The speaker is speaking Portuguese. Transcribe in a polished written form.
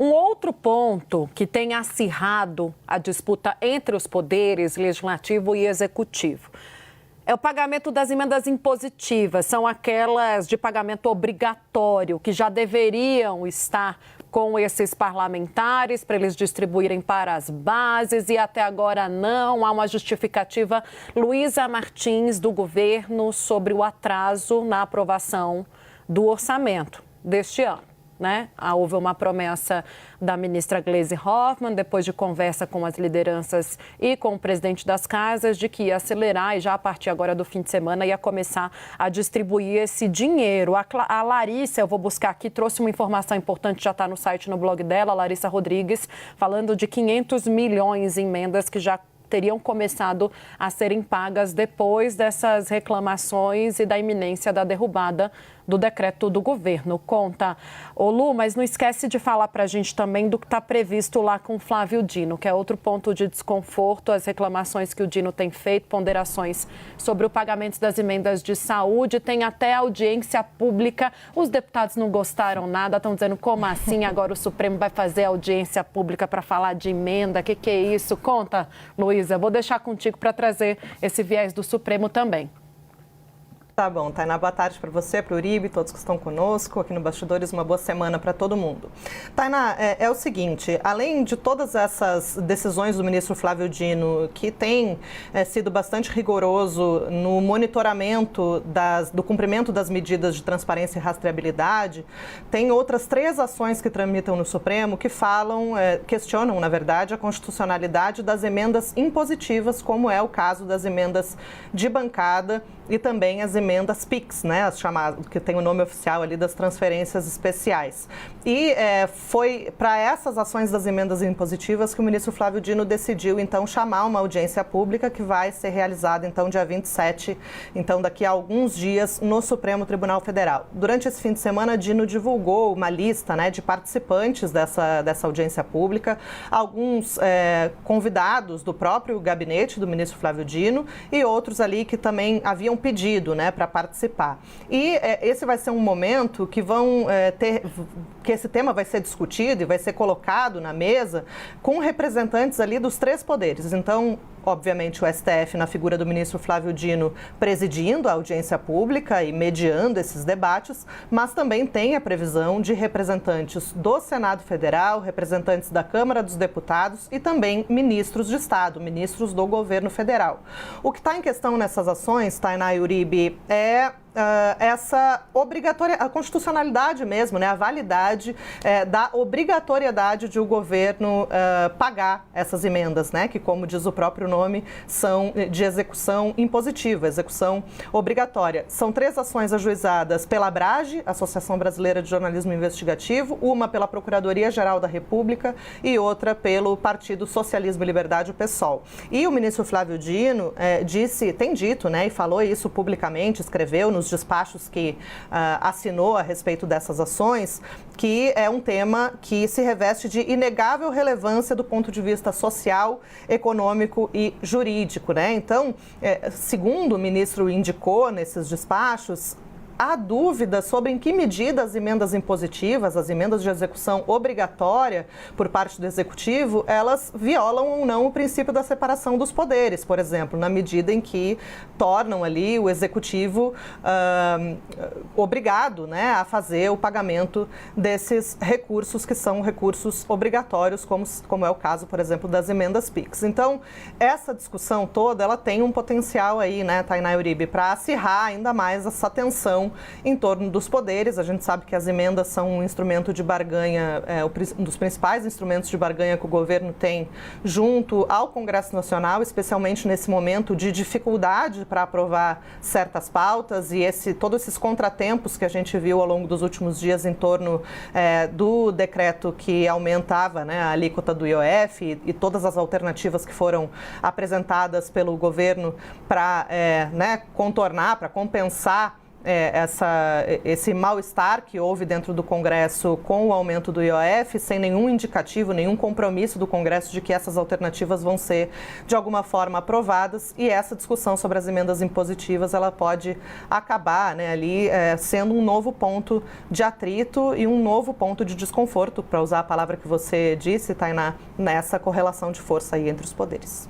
Um outro ponto que tem acirrado a disputa entre os poderes legislativo e executivo é o pagamento das emendas impositivas. São aquelas de pagamento obrigatório que já deveriam estar com esses parlamentares para eles distribuírem para as bases e até agora não. Há uma justificativa, Luísa Martins, do governo, sobre o atraso na aprovação do orçamento deste ano. Houve uma promessa da ministra Gleisi Hoffmann, depois de conversa com as lideranças e com o presidente das casas, de que ia acelerar e já a partir agora do fim de semana ia começar a distribuir esse dinheiro. A Larissa, eu vou buscar aqui, trouxe uma informação importante, já está no site, no blog dela, Larissa Rodrigues, falando de 500 milhões em emendas que já teriam começado a serem pagas depois dessas reclamações e da iminência da derrubada do decreto do governo. Conta, Lu, mas não esquece de falar para a gente também do que está previsto lá com o Flávio Dino, que é outro ponto de desconforto, as reclamações que o Dino tem feito, ponderações sobre o pagamento das emendas de saúde, tem até audiência pública. Os deputados não gostaram nada, estão dizendo como assim agora o Supremo vai fazer audiência pública para falar de emenda, o que é isso? Conta, Luísa, vou deixar contigo para trazer esse viés do Supremo também. Tá bom, Tainá, boa tarde para você, para o Uribe, todos que estão conosco aqui no Bastidores, uma boa semana para todo mundo. Tainá, é o seguinte, além de todas essas decisões do ministro Flávio Dino, que tem sido bastante rigoroso no monitoramento do cumprimento das medidas de transparência e rastreabilidade, tem outras 3 ações que tramitam no Supremo que questionam, na verdade, a constitucionalidade das emendas impositivas, como é o caso das emendas de bancada e também as emendas PIX, as chamadas, que tem o nome oficial ali das transferências especiais. E foi para essas ações das emendas impositivas que o ministro Flávio Dino decidiu, então, chamar uma audiência pública que vai ser realizada, então, dia 27, então, daqui a alguns dias, no Supremo Tribunal Federal. Durante esse fim de semana, Dino divulgou uma lista, de participantes dessa audiência pública, alguns convidados do próprio gabinete do ministro Flávio Dino e outros ali que também haviam pedido, para participar. E esse vai ser um momento que que esse tema vai ser discutido e vai ser colocado na mesa com representantes ali dos 3 poderes. Então, obviamente, o STF, na figura do ministro Flávio Dino, presidindo a audiência pública e mediando esses debates, mas também tem a previsão de representantes do Senado Federal, representantes da Câmara dos Deputados e também ministros de Estado, ministros do governo federal. O que está em questão nessas ações, Tainá e Uribe, é essa a constitucionalidade mesmo, a validade da obrigatoriedade de o governo pagar essas emendas, que, como diz o próprio nome, são de execução impositiva, execução obrigatória. São 3 ações ajuizadas pela ABRAGE, Associação Brasileira de Jornalismo Investigativo, uma pela Procuradoria-Geral da República e outra pelo Partido Socialismo e Liberdade, o PSOL. E o ministro Flávio Dino tem dito, e falou isso publicamente, escreveu nos despachos que assinou a respeito dessas ações, que é um tema que se reveste de inegável relevância do ponto de vista social, econômico e jurídico, Então, segundo o ministro indicou nesses despachos, há dúvida sobre em que medida as emendas impositivas, as emendas de execução obrigatória por parte do Executivo, elas violam ou não o princípio da separação dos poderes, por exemplo, na medida em que tornam ali o Executivo obrigado, a fazer o pagamento desses recursos que são recursos obrigatórios, como é o caso, por exemplo, das emendas PIX. Então, essa discussão toda, ela tem um potencial aí, Tainá e Uribe, para acirrar ainda mais essa tensão em torno dos poderes. A gente sabe que as emendas são um instrumento de barganha, um dos principais instrumentos de barganha que o governo tem junto ao Congresso Nacional, especialmente nesse momento de dificuldade para aprovar certas pautas e todos esses contratempos que a gente viu ao longo dos últimos dias em torno do decreto que aumentava a alíquota do IOF e todas as alternativas que foram apresentadas pelo governo para contornar, para compensar esse mal-estar que houve dentro do Congresso com o aumento do IOF, sem nenhum indicativo, nenhum compromisso do Congresso de que essas alternativas vão ser, de alguma forma, aprovadas, e essa discussão sobre as emendas impositivas, ela pode acabar, né, ali sendo um novo ponto de atrito e um novo ponto de desconforto, para usar a palavra que você disse, Tainá, nessa correlação de força aí entre os poderes.